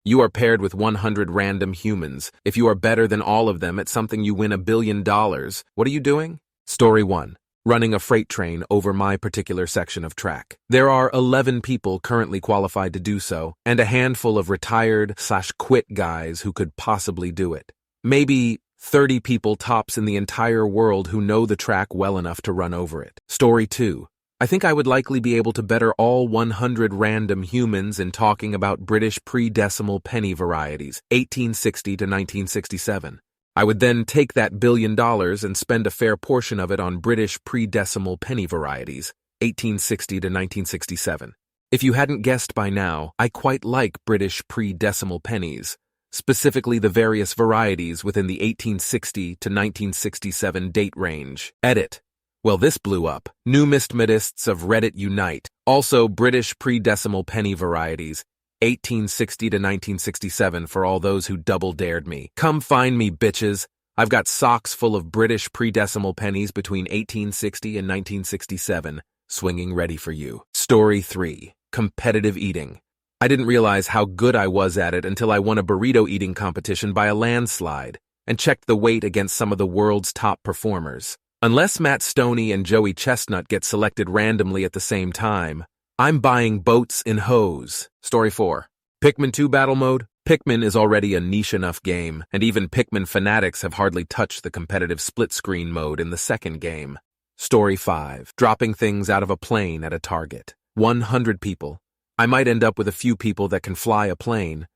You are paired with 100 random humans. If you are better than all of them at something, you win $1 billion. What are you doing? Story 1. Running a freight train over my particular section of track. There are 11 people currently qualified to do so, and a handful of retired/quit guys who could possibly do it. Maybe 30 people tops in the entire world who know the track well enough to run over it. Story 2. I think I would likely be able to better all 100 random humans in talking about British pre-decimal penny varieties, 1860 to 1967. I would then take that $1 billion and spend a fair portion of it on British pre-decimal penny varieties, 1860 to 1967. If you hadn't guessed by now, I quite like British pre-decimal pennies, specifically the various varieties within the 1860 to 1967 date range. Edit. Well, this blew up. New Numismatists of Reddit unite. Also, British pre-decimal penny varieties, 1860 to 1967 for all those who double-dared me. Come find me, bitches. I've got socks full of British pre-decimal pennies between 1860 and 1967, swinging ready for you. Story 3. Competitive eating. I didn't realize how good I was at it until I won a burrito eating competition by a landslide and checked the weight against some of the world's top performers. Unless Matt Stoney and Joey Chestnut get selected randomly at the same time, I'm buying boats in hose. Story 4. Pikmin 2 Battle Mode. Pikmin is already a niche enough game, and even Pikmin fanatics have hardly touched the competitive split-screen mode in the second game. Story 5. Dropping things out of a plane at a target. 100 people. I might end up with a few people that can fly a plane,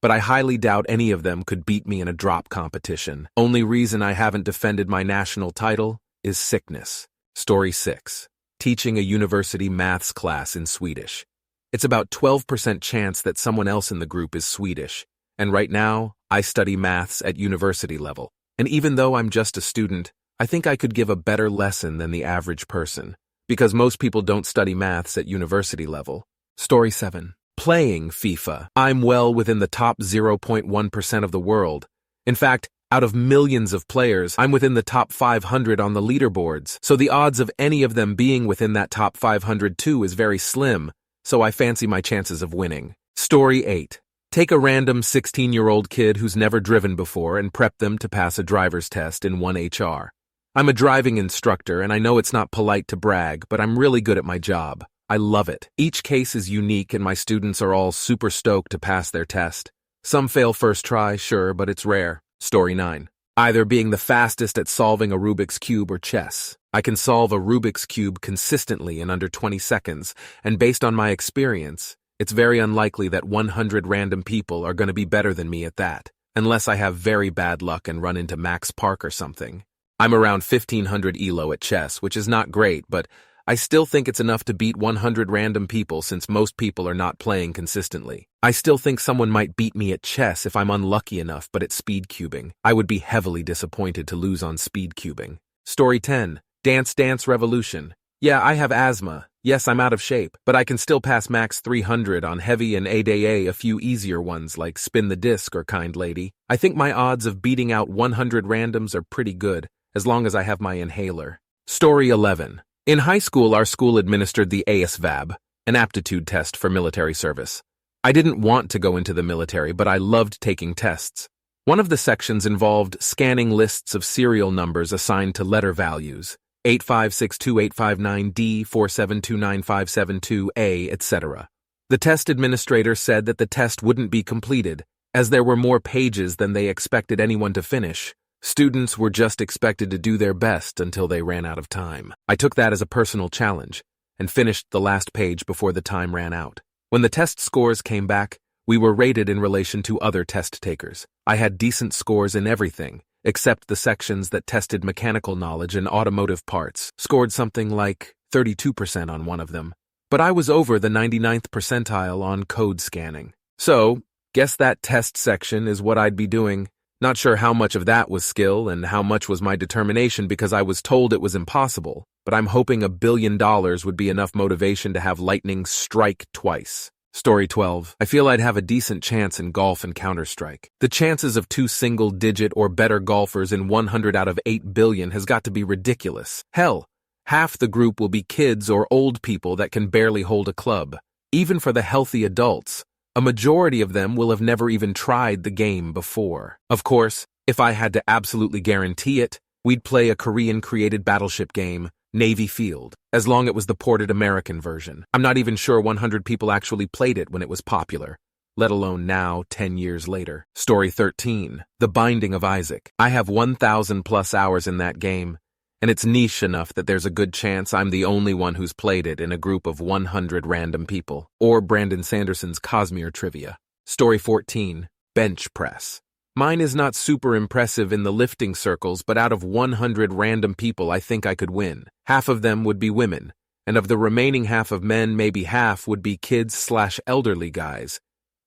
but I highly doubt any of them could beat me in a drop competition. Only reason I haven't defended my national title is sickness. Story 6. Teaching a university maths class in Swedish. It's about 12% chance that someone else in the group is Swedish, and right now, I study maths at university level. And even though I'm just a student, I think I could give a better lesson than the average person, because most people don't study maths at university level. Story 7. Playing FIFA. I'm well within the top 0.1% of the world. In fact, out of millions of players, I'm within the top 500 on the leaderboards, so the odds of any of them being within that top 500 too is very slim, so I fancy my chances of winning. Story 8. Take a random 16-year-old kid who's never driven before and prep them to pass a driver's test in 1HR. I'm a driving instructor, and I know it's not polite to brag, but I'm really good at my job. I love it. Each case is unique, and my students are all super stoked to pass their test. Some fail first try, sure, but it's rare. Story 9. Either being the fastest at solving a Rubik's Cube or chess. I can solve a Rubik's Cube consistently in under 20 seconds, and based on my experience, it's very unlikely that 100 random people are going to be better than me at that, unless I have very bad luck and run into Max Park or something. I'm around 1500 ELO at chess, which is not great, but I still think it's enough to beat 100 random people since most people are not playing consistently. I still think someone might beat me at chess if I'm unlucky enough, but at speed cubing, I would be heavily disappointed to lose on speed cubing. Story 10. Dance Dance Revolution. Yeah, I have asthma. Yes, I'm out of shape, but I can still pass max 300 on heavy and a few easier ones like spin the disc or kind lady. I think my odds of beating out 100 randoms are pretty good, as long as I have my inhaler. Story 11. In high school, our school administered the ASVAB, an aptitude test for military service. I didn't want to go into the military, but I loved taking tests. One of the sections involved scanning lists of serial numbers assigned to letter values, 8562859D, 4729572A, etc. The test administrator said that the test wouldn't be completed, as there were more pages than they expected anyone to finish. Students were just expected to do their best until they ran out of time. I took that as a personal challenge and finished the last page before the time ran out. When the test scores came back, we were rated in relation to other test takers. I had decent scores in everything, except the sections that tested mechanical knowledge and automotive parts, scored something like 32% on one of them. But I was over the 99th percentile on code scanning. So, guess that test section is what I'd be doing. Not sure how much of that was skill and how much was my determination because I was told it was impossible, but I'm hoping $1 billion would be enough motivation to have lightning strike twice. Story 12. I feel I'd have a decent chance in golf and Counter-Strike. The chances of 2 single-digit or better golfers in 100 out of 8 billion has got to be ridiculous. Hell, half the group will be kids or old people that can barely hold a club. Even for the healthy adults, A majority of them will have never even tried the game before. Of course, if I had to absolutely guarantee it, we'd play a Korean-created battleship game, Navy Field, as long as it was the ported American version. I'm not even sure 100 people actually played it when it was popular, let alone now, 10 years later. Story 13, The Binding of Isaac. I have 1,000 plus hours in that game, and it's niche enough that there's a good chance I'm the only one who's played it in a group of 100 random people. Or Brandon Sanderson's Cosmere Trivia. Story 14, Bench Press. Mine is not super impressive in the lifting circles, but out of 100 random people I think I could win. Half of them would be women, and of the remaining half of men, maybe half would be kids/elderly guys.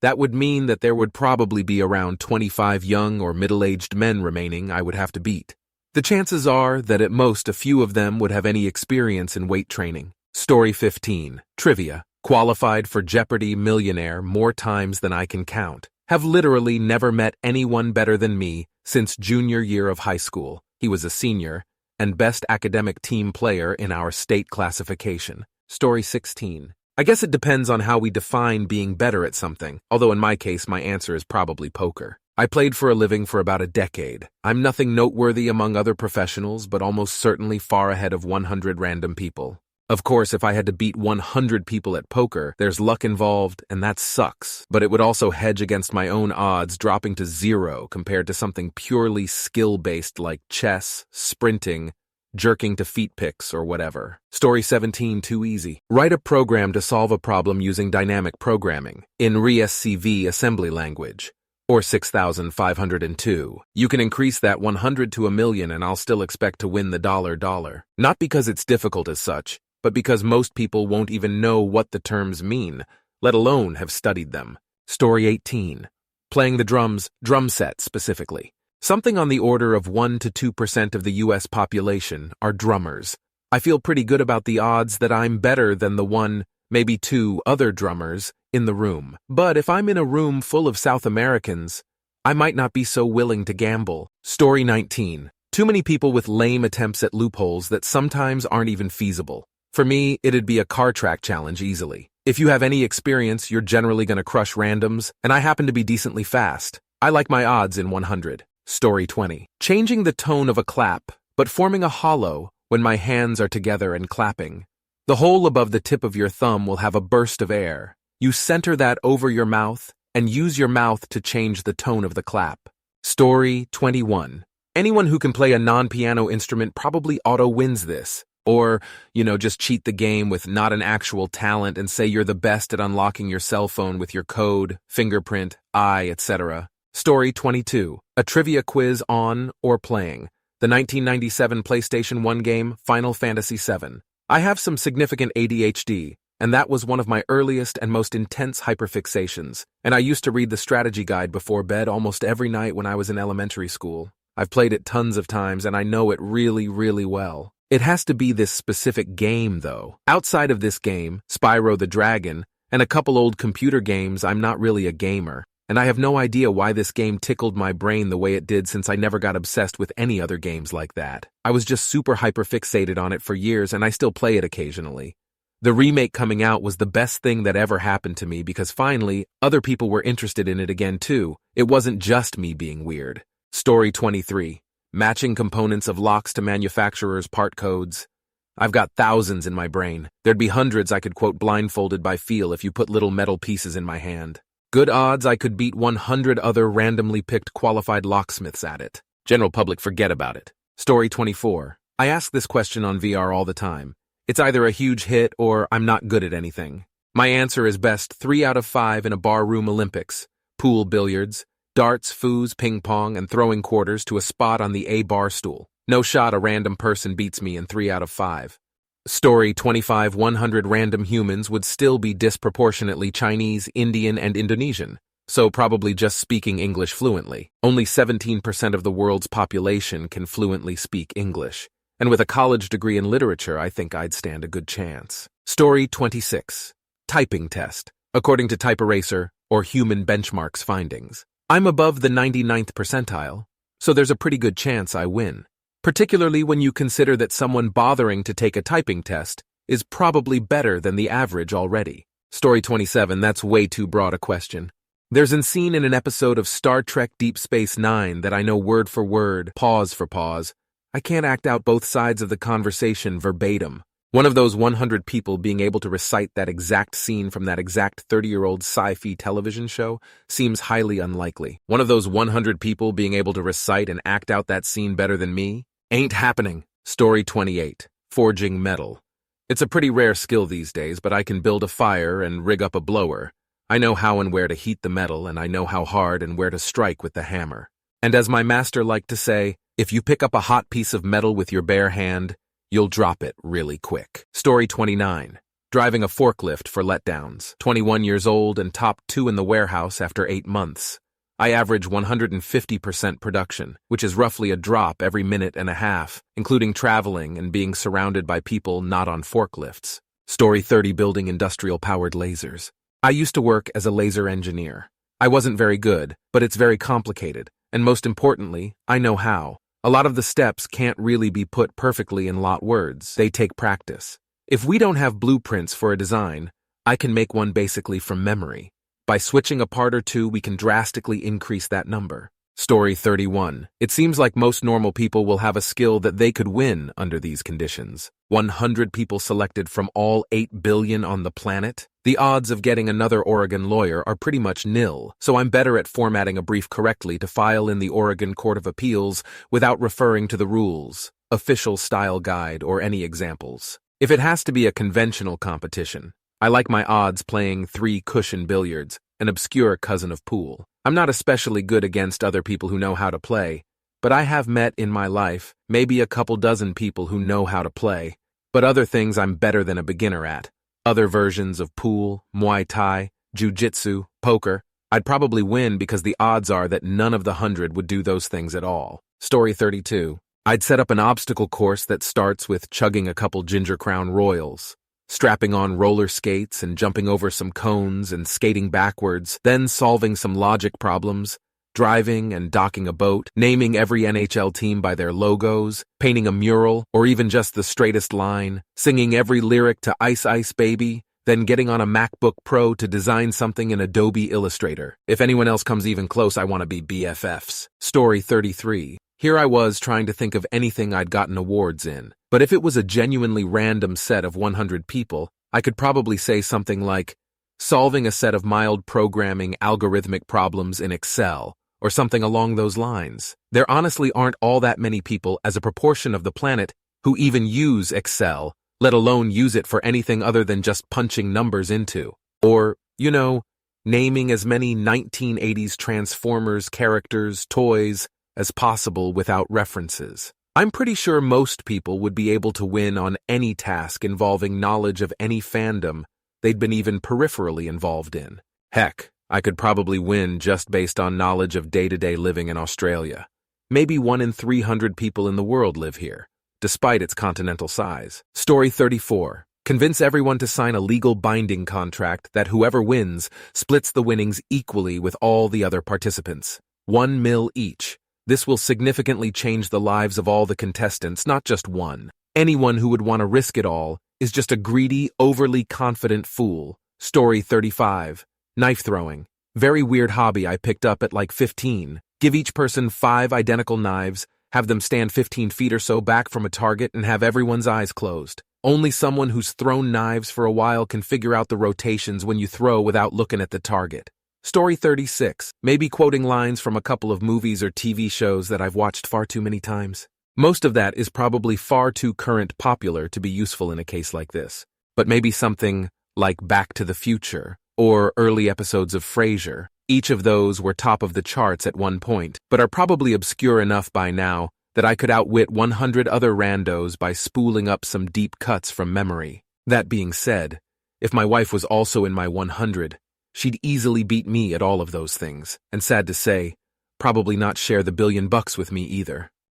That would mean that there would probably be around 25 young or middle-aged men remaining I would have to beat. The chances are that at most a few of them would have any experience in weight training. Story 15, Trivia. Qualified for Jeopardy! Millionaire more times than I can count. Have literally never met anyone better than me since junior year of high school. He was a senior and best academic team player in our state classification. Story 16. I guess it depends on how we define being better at something, although in my case my answer is probably poker. I played for a living for about a decade. I'm nothing noteworthy among other professionals, but almost certainly far ahead of 100 random people. Of course, if I had to beat 100 people at poker, there's luck involved, and that sucks. But it would also hedge against my own odds dropping to 0 compared to something purely skill-based like chess, sprinting, jerking to feet picks, or whatever. Story 17, Too easy. Write a program to solve a problem using dynamic programming in ReSCV assembly language, or 6,502. You can increase that 100 to 1,000,000 and I'll still expect to win the dollar. Not because it's difficult as such, but because most people won't even know what the terms mean, let alone have studied them. Story 18. Playing the drums, drum set specifically. Something on the order of 1 to 2% of the US population are drummers. I feel pretty good about the odds that I'm better than the 1, maybe 2 other drummers in the room. But if I'm in a room full of South Americans, I might not be so willing to gamble. Story 19. Too many people with lame attempts at loopholes that sometimes aren't even feasible. For me, it'd be a car track challenge easily. If you have any experience, you're generally going to crush randoms, and I happen to be decently fast. I like my odds in 100. Story 20. Changing the tone of a clap, but forming a hollow when my hands are together and clapping. The hole above the tip of your thumb will have a burst of air. You center that over your mouth and use your mouth to change the tone of the clap. Story 21. Anyone who can play a non-piano instrument probably auto-wins this. Or, just cheat the game with not an actual talent and say you're the best at unlocking your cell phone with your code, fingerprint, eye, etc. Story 22. A trivia quiz on or playing the 1997 PlayStation 1 game Final Fantasy VII. I have some significant ADHD, and that was one of my earliest and most intense hyperfixations, and I used to read the strategy guide before bed almost every night when I was in elementary school. I've played it tons of times, and I know it really, really well. It has to be this specific game, though. Outside of this game, Spyro the Dragon, and a couple old computer games, I'm not really a gamer, and I have no idea why this game tickled my brain the way it did since I never got obsessed with any other games like that. I was just super hyperfixated on it for years, and I still play it occasionally. The remake coming out was the best thing that ever happened to me because finally, other people were interested in it again too. It wasn't just me being weird. Story 23. Matching components of locks to manufacturers' part codes. I've got thousands in my brain. There'd be hundreds I could quote blindfolded by feel if you put little metal pieces in my hand. Good odds I could beat 100 other randomly picked qualified locksmiths at it. General public forget about it. Story 24. I ask this question on VR all the time. It's either a huge hit or I'm not good at anything. My answer is best 3 out of 5 in a barroom Olympics, pool billiards, darts, foos, ping pong, and throwing quarters to a spot on the A bar stool. No shot a random person beats me in 3 out of 5. Story 25. 100 random humans would still be disproportionately Chinese, Indian, and Indonesian, so probably just speaking English fluently. Only 17% of the world's population can fluently speak English, and with a college degree in literature, I think I'd stand a good chance. Story 26. Typing test. According to Type Eraser, or Human Benchmark's findings, I'm above the 99th percentile, so there's a pretty good chance I win. Particularly when you consider that someone bothering to take a typing test is probably better than the average already. Story 27, that's way too broad a question. There's a scene in an episode of Star Trek Deep Space Nine that I know word for word, pause for pause. I can't act out both sides of the conversation verbatim. One of those 100 people being able to recite that exact scene from that exact 30-year-old sci-fi television show seems highly unlikely. One of those 100 people being able to recite and act out that scene better than me? Ain't happening. Story 28. Forging metal. It's a pretty rare skill these days, but I can build a fire and rig up a blower. I know how and where to heat the metal, and I know how hard and where to strike with the hammer. And as my master liked to say, if you pick up a hot piece of metal with your bare hand, you'll drop it really quick. Story 29. Driving a forklift for letdowns. 21 years old and top 2 in the warehouse after 8 months. I average 150% production, which is roughly a drop every minute and a half, including traveling and being surrounded by people not on forklifts. Story 30. Building industrial-powered lasers. I used to work as a laser engineer. I wasn't very good, but it's very complicated, and most importantly, I know how. A lot of the steps can't really be put perfectly in lot words. They take practice. If we don't have blueprints for a design, I can make one basically from memory. By switching a part or two, we can drastically increase that number. Story 31. It seems like most normal people will have a skill that they could win under these conditions. 100 people selected from all 8 billion on the planet? The odds of getting another Oregon lawyer are pretty much nil, so I'm better at formatting a brief correctly to file in the Oregon Court of Appeals without referring to the rules, official style guide, or any examples. If it has to be a conventional competition, I like my odds playing 3-cushion billiards, an obscure cousin of pool. I'm not especially good against other people who know how to play, but I have met in my life maybe a couple dozen people who know how to play, but other things I'm better than a beginner at. Other versions of pool, Muay Thai, Jiu-Jitsu, poker. I'd probably win because the odds are that none of the 100 would do those things at all. Story 32. I'd set up an obstacle course that starts with chugging a couple Ginger Crown Royals, strapping on roller skates and jumping over some cones and skating backwards, then solving some logic problems, driving and docking a boat, naming every NHL team by their logos, painting a mural, or even just the straightest line, singing every lyric to Ice Ice Baby, then getting on a MacBook Pro to design something in Adobe Illustrator. If anyone else comes even close, I want to be BFFs. Story 33. Here I was trying to think of anything I'd gotten awards in, but if it was a genuinely random set of 100 people, I could probably say something like, solving a set of mild programming algorithmic problems in Excel, or something along those lines. There honestly aren't all that many people as a proportion of the planet who even use Excel, let alone use it for anything other than just punching numbers into. Or, naming as many 1980s Transformers characters, toys, as possible without references. I'm pretty sure most people would be able to win on any task involving knowledge of any fandom they'd been even peripherally involved in. Heck, I could probably win just based on knowledge of day-to-day living in Australia. Maybe 1 in 300 people in the world live here, despite its continental size. Story 34. Convince everyone to sign a legal binding contract that whoever wins splits the winnings equally with all the other participants. 1 mil each. This will significantly change the lives of all the contestants, not just one. Anyone who would want to risk it all is just a greedy, overly confident fool. Story 35. Knife throwing. Very weird hobby I picked up at like 15. Give each person 5 identical knives, have them stand 15 feet or so back from a target, and have everyone's eyes closed. Only someone who's thrown knives for a while can figure out the rotations when you throw without looking at the target. Story 36. Maybe quoting lines from a couple of movies or TV shows that I've watched far too many times. Most of that is probably far too current popular to be useful in a case like this. But maybe something like Back to the Future, or early episodes of Frasier. Each of those were top of the charts at one point, but are probably obscure enough by now that I could outwit 100 other randos by spooling up some deep cuts from memory. That being said, if my wife was also in my 100, she'd easily beat me at all of those things, and sad to say, probably not share the $1 billion with me either.